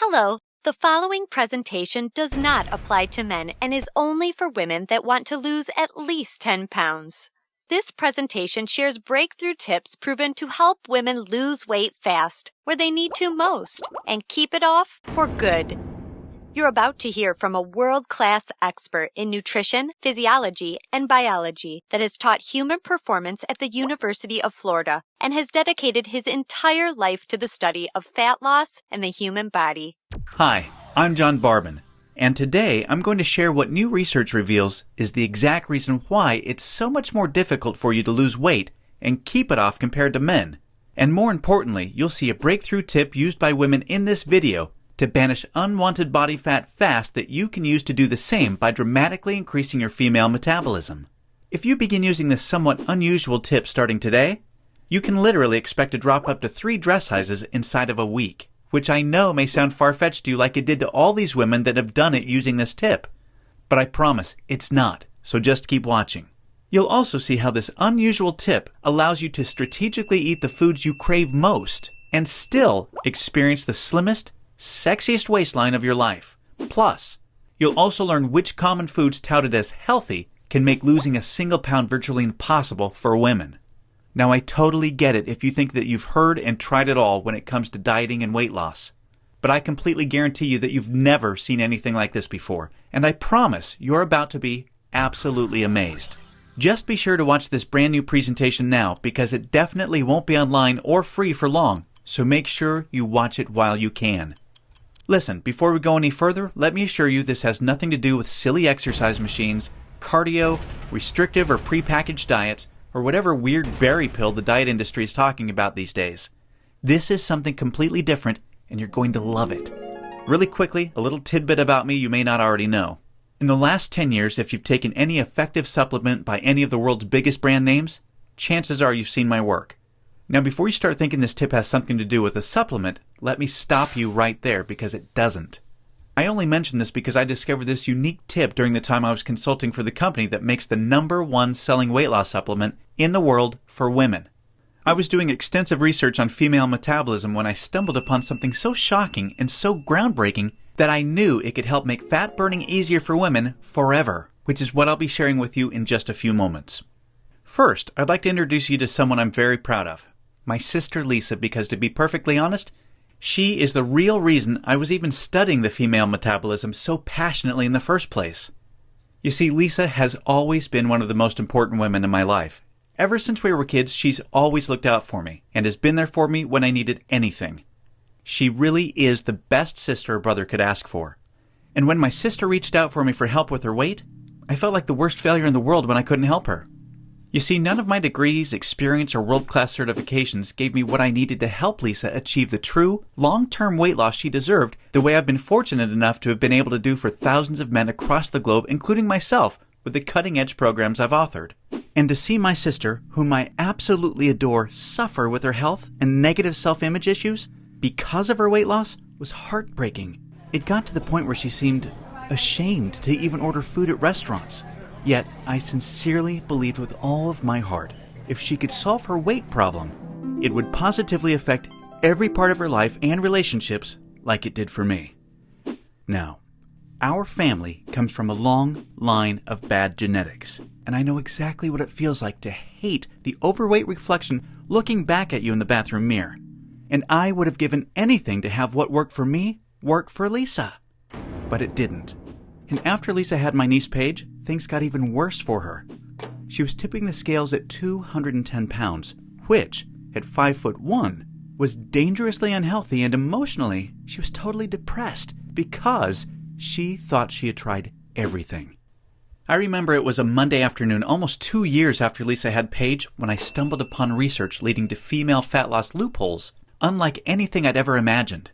Hello, the following presentation does not apply to men and is only for women that want to lose at least 10 pounds. This presentation shares breakthrough tips proven to help women lose weight fast, where they need to most, and keep it off for good. You're about to hear from a world-class expert in nutrition, physiology, and biology that has taught human performance at the University of Florida and has dedicated his entire life to the study of fat loss and the human body. Hi, I'm John Barbin, and today I'm going to share what new research reveals is the exact reason why it's so much more difficult for you to lose weight and keep it off compared to men. And more importantly, you'll see a breakthrough tip used by women in this video to banish unwanted body fat fast that you can use to do the same by dramatically increasing your female metabolism. If you begin using this somewhat unusual tip starting today, you can literally expect to drop up to 3 dress sizes inside of a week, which I know may sound far-fetched to you like it did to all these women that have done it using this tip. But I promise it's not, so just keep watching. You'll also see how this unusual tip allows you to strategically eat the foods you crave most and still experience the slimmest, sexiest waistline of your life. Plus, you'll also learn which common foods touted as healthy can make losing a single pound virtually impossible for women. Now, I totally get it if you think that you've heard and tried it all when it comes to dieting and weight loss. But I completely guarantee you that you've never seen anything like this before, and I promise you're about to be absolutely amazed. Just be sure to watch this brand new presentation now because it definitely won't be online or free for long, so make sure you watch it while you can. Listen, before we go any further, let me assure you this has nothing to do with silly exercise machines, cardio, restrictive or prepackaged diets, or whatever weird berry pill the diet industry is talking about these days. This is something completely different, and you're going to love it. Really quickly, a little tidbit about me you may not already know. In the last 10 years, if you've taken any effective supplement by any of the world's biggest brand names, chances are you've seen my work. Now, before you start thinking this tip has something to do with a supplement, let me stop you right there because it doesn't. I only mention this because I discovered this unique tip during the time I was consulting for the company that makes the #1 selling weight loss supplement in the world for women. I was doing extensive research on female metabolism when I stumbled upon something so shocking and so groundbreaking that I knew it could help make fat burning easier for women forever, which is what I'll be sharing with you in just a few moments. First, I'd like to introduce you to someone I'm very proud of. My sister Lisa, because to be perfectly honest, she is the real reason I was even studying the female metabolism so passionately in the first place. You see, Lisa has always been one of the most important women in my life. Ever since we were kids, she's always looked out for me and has been there for me when I needed anything. She really is the best sister a brother could ask for. And when my sister reached out for me for help with her weight, I felt like the worst failure in the world when I couldn't help her. You see, none of my degrees, experience, or world-class certifications gave me what I needed to help Lisa achieve the true, long-term weight loss she deserved the way I've been fortunate enough to have been able to do for thousands of men across the globe, including myself, with the cutting-edge programs I've authored. And to see my sister, whom I absolutely adore, suffer with her health and negative self-image issues because of her weight loss was heartbreaking. It got to the point where she seemed ashamed to even order food at restaurants. Yet, I sincerely believed with all of my heart, if she could solve her weight problem, it would positively affect every part of her life and relationships like it did for me. Now, our family comes from a long line of bad genetics, and I know exactly what it feels like to hate the overweight reflection looking back at you in the bathroom mirror. And I would have given anything to have what worked for me work for Lisa. But it didn't. And after Lisa had my niece Paige, things got even worse for her. She was tipping the scales at 210 pounds, which, at 5'1", was dangerously unhealthy, and emotionally, she was totally depressed because she thought she had tried everything. I remember it was a Monday afternoon, almost 2 years after Lisa had Paige, when I stumbled upon research leading to female fat loss loopholes, unlike anything I'd ever imagined.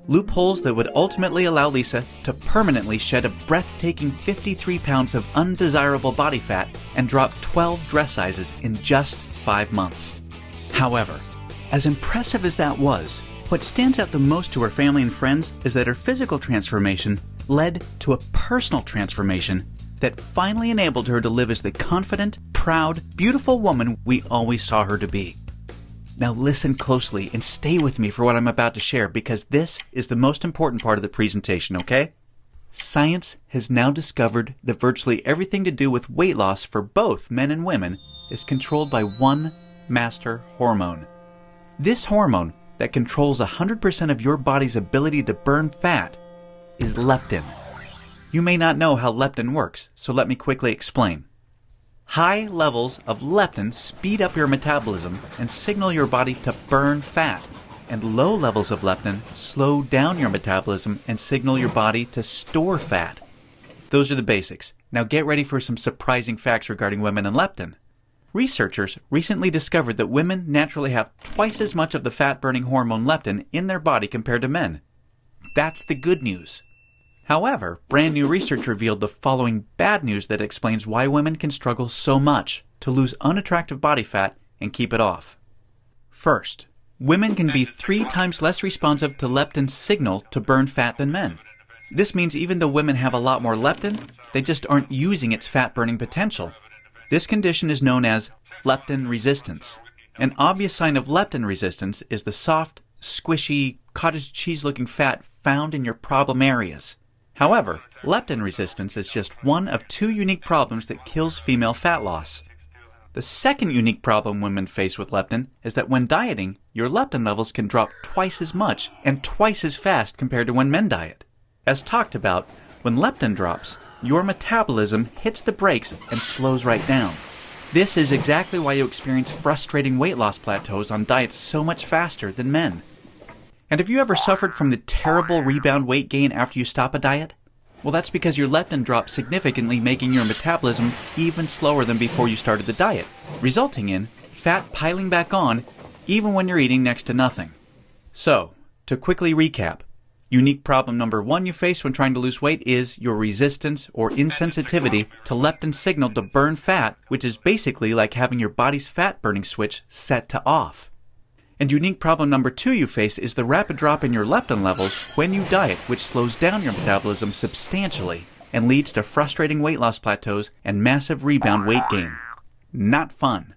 Loopholes that would ultimately allow Lisa to permanently shed a breathtaking 53 pounds of undesirable body fat and drop 12 dress sizes in just 5 months. However, as impressive as that was, what stands out the most to her family and friends is that her physical transformation led to a personal transformation that finally enabled her to live as the confident, proud, beautiful woman we always saw her to be. Now listen closely and stay with me for what I'm about to share because this is the most important part of the presentation, okay? Science has now discovered that virtually everything to do with weight loss for both men and women is controlled by one master hormone. This hormone that controls 100% of your body's ability to burn fat is leptin. You may not know how leptin works, so let me quickly explain. High levels of leptin speed up your metabolism and signal your body to burn fat, and low levels of leptin slow down your metabolism and signal your body to store fat. Those are the basics. Now get ready for some surprising facts regarding women and leptin. Researchers recently discovered that women naturally have twice as much of the fat-burning hormone leptin in their body compared to men. That's the good news. However, brand new research revealed the following bad news that explains why women can struggle so much to lose unattractive body fat and keep it off. First, women can be 3 times less responsive to leptin's signal to burn fat than men. This means even though women have a lot more leptin, they just aren't using its fat-burning potential. This condition is known as leptin resistance. An obvious sign of leptin resistance is the soft, squishy, cottage cheese-looking fat found in your problem areas. However, leptin resistance is just one of 2 unique problems that kills female fat loss. The second unique problem women face with leptin is that when dieting, your leptin levels can drop twice as much and twice as fast compared to when men diet. As talked about, when leptin drops, your metabolism hits the brakes and slows right down. This is exactly why you experience frustrating weight loss plateaus on diets so much faster than men. And have you ever suffered from the terrible rebound weight gain after you stop a diet? Well, that's because your leptin drops significantly, making your metabolism even slower than before you started the diet, resulting in fat piling back on even when you're eating next to nothing. So, to quickly recap, unique problem number 1 you face when trying to lose weight is your resistance or insensitivity to leptin's signal to burn fat, which is basically like having your body's fat-burning switch set to off. And unique problem number 2 you face is the rapid drop in your leptin levels when you diet, which slows down your metabolism substantially and leads to frustrating weight loss plateaus and massive rebound weight gain. Not fun.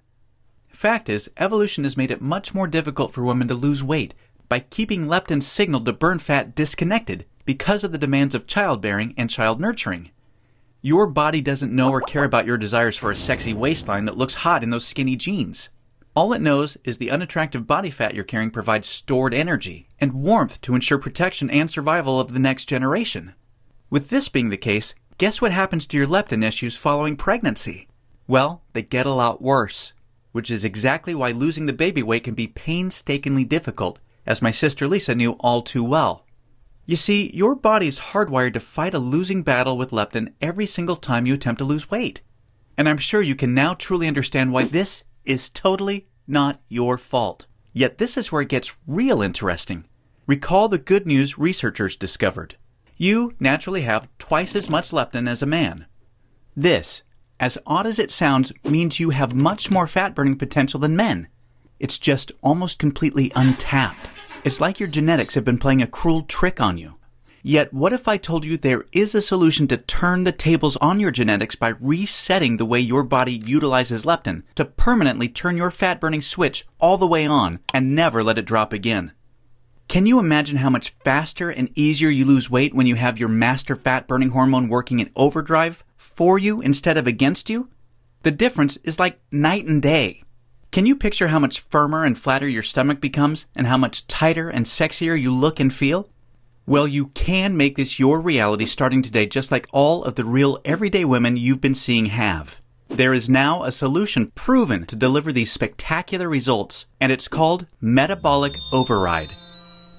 Fact is, evolution has made it much more difficult for women to lose weight by keeping leptin's signal to burn fat disconnected because of the demands of childbearing and child nurturing. Your body doesn't know or care about your desires for a sexy waistline that looks hot in those skinny jeans. All it knows is the unattractive body fat you're carrying provides stored energy and warmth to ensure protection and survival of the next generation. With this being the case, guess what happens to your leptin issues following pregnancy? Well, they get a lot worse, which is exactly why losing the baby weight can be painstakingly difficult, as my sister Lisa knew all too well. You see, your body is hardwired to fight a losing battle with leptin every single time you attempt to lose weight. And I'm sure you can now truly understand why this is totally not your fault. Yet this is where it gets real interesting. Recall the good news researchers discovered. You naturally have twice as much leptin as a man. This, as odd as it sounds, means you have much more fat-burning potential than men. It's just almost completely untapped. It's like your genetics have been playing a cruel trick on you. Yet, what if I told you there is a solution to turn the tables on your genetics by resetting the way your body utilizes leptin to permanently turn your fat-burning switch all the way on and never let it drop again? Can you imagine how much faster and easier you lose weight when you have your master fat-burning hormone working in overdrive for you instead of against you? The difference is like night and day. Can you picture how much firmer and flatter your stomach becomes and how much tighter and sexier you look and feel? Well, you can make this your reality starting today, just like all of the real everyday women you've been seeing have. There is now a solution proven to deliver these spectacular results, and it's called Metabolic Override.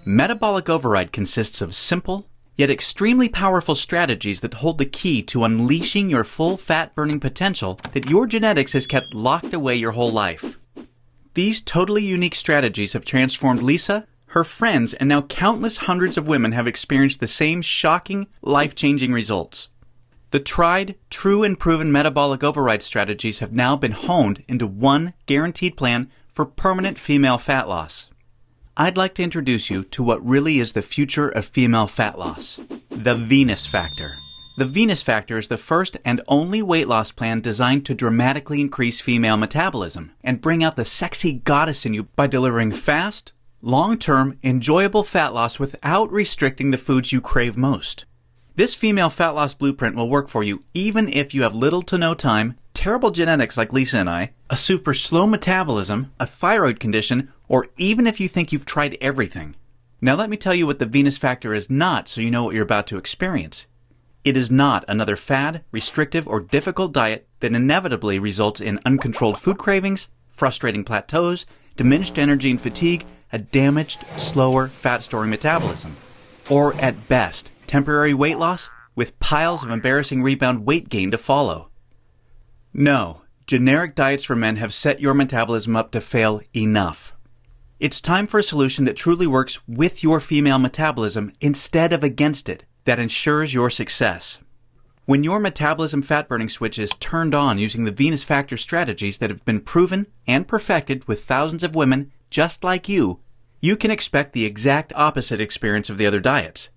Metabolic Override consists of simple, yet extremely powerful strategies that hold the key to unleashing your full fat-burning potential that your genetics has kept locked away your whole life. These totally unique strategies have transformed Lisa, her friends, and now countless hundreds of women have experienced the same shocking, life-changing results. The tried, true, and proven metabolic override strategies have now been honed into one guaranteed plan for permanent female fat loss. I'd like to introduce you to what really is the future of female fat loss, the Venus Factor. The Venus Factor is the first and only weight loss plan designed to dramatically increase female metabolism and bring out the sexy goddess in you by delivering fast, long-term, enjoyable fat loss without restricting the foods you crave most. This female fat loss blueprint will work for you even if you have little to no time, terrible genetics like Lisa and I, a super slow metabolism, a thyroid condition, or even if you think you've tried everything. Now let me tell you what the Venus Factor is not so you know what you're about to experience. It is not another fad, restrictive, or difficult diet that inevitably results in uncontrolled food cravings, frustrating plateaus, diminished energy and fatigue, a damaged, slower, fat-storing metabolism. Or, at best, temporary weight loss with piles of embarrassing rebound weight gain to follow. No, generic diets for men have set your metabolism up to fail enough. It's time for a solution that truly works with your female metabolism instead of against it, that ensures your success. When your metabolism fat-burning switch is turned on using the Venus Factor strategies that have been proven and perfected with thousands of women just like you, you can expect the exact opposite experience of the other diets.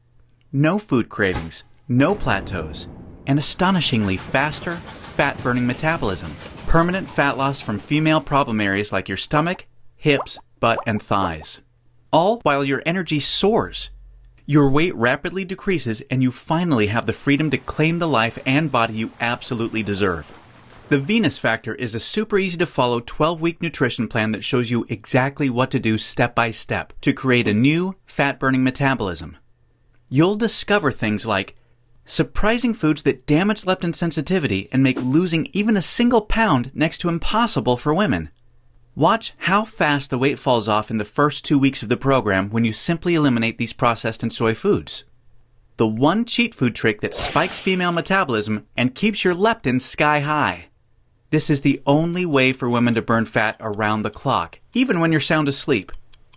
No food cravings, no plateaus, and astonishingly faster, fat-burning metabolism. Permanent fat loss from female problem areas like your stomach, hips, butt, and thighs. All while your energy soars. Your weight rapidly decreases and you finally have the freedom to claim the life and body you absolutely deserve. The Venus Factor is a super easy to follow 12-week nutrition plan that shows you exactly what to do step by step to create a new fat-burning metabolism. You'll discover things like surprising foods that damage leptin sensitivity and make losing even a single pound next to impossible for women. Watch how fast the weight falls off in the first 2 weeks of the program when you simply eliminate these processed and soy foods. The one cheat food trick that spikes female metabolism and keeps your leptin sky high. This is the only way for women to burn fat around the clock, even when you're sound asleep.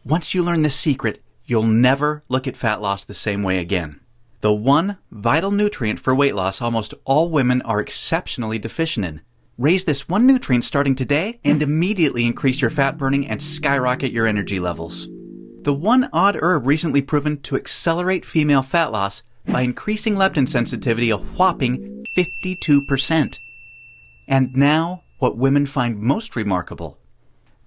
Once you learn this secret, you'll never look at fat loss the same way again. The one vital nutrient for weight loss almost all women are exceptionally deficient in. Raise this one nutrient starting today and immediately increase your fat burning and skyrocket your energy levels. The one odd herb recently proven to accelerate female fat loss by increasing leptin sensitivity a whopping 52%. And now, what women find most remarkable.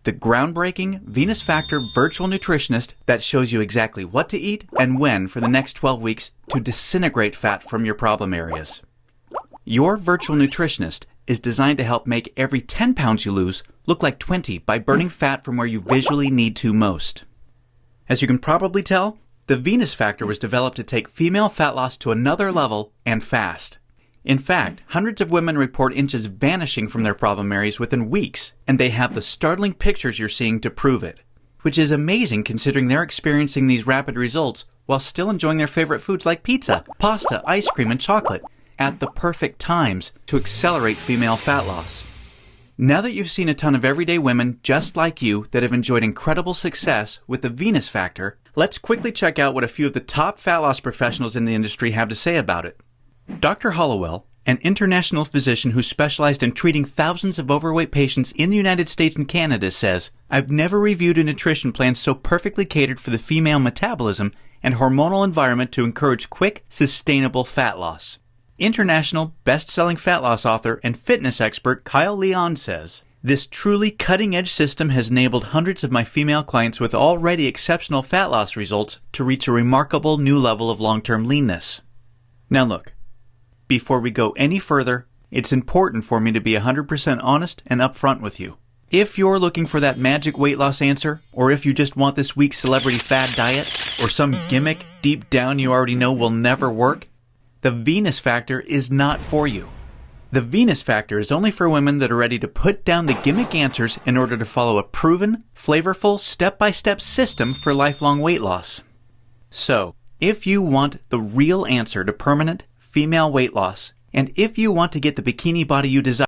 The groundbreaking Venus Factor virtual nutritionist that shows you exactly what to eat and when for the next 12 weeks to disintegrate fat from your problem areas. Your virtual nutritionist is designed to help make every 10 pounds you lose look like 20 by burning fat from where you visually need to most. As you can probably tell, the Venus Factor was developed to take female fat loss to another level and fast. In fact, hundreds of women report inches vanishing from their problem areas within weeks, and they have the startling pictures you're seeing to prove it, which is amazing considering they're experiencing these rapid results while still enjoying their favorite foods like pizza, pasta, ice cream, and chocolate at the perfect times to accelerate female fat loss. Now that you've seen a ton of everyday women just like you that have enjoyed incredible success with the Venus Factor, let's quickly check out what a few of the top fat loss professionals in the industry have to say about it. Dr. Hollowell, an international physician who specialized in treating thousands of overweight patients in the United States and Canada, says, "I've never reviewed a nutrition plan so perfectly catered for the female metabolism and hormonal environment to encourage quick, sustainable fat loss." International best-selling fat loss author and fitness expert Kyle Leon says, "This truly cutting-edge system has enabled hundreds of my female clients with already exceptional fat loss results to reach a remarkable new level of long-term leanness." Now look, before we go any further, it's important for me to be 100% honest and upfront with you. If you're looking for that magic weight loss answer, or if you just want this week's celebrity fad diet, or some gimmick deep down you already know will never work, the Venus Factor is not for you. The Venus Factor is only for women that are ready to put down the gimmick answers in order to follow a proven, flavorful, step-by-step system for lifelong weight loss. So, if you want the real answer to permanent female weight loss, and if you want to get the bikini body you desire,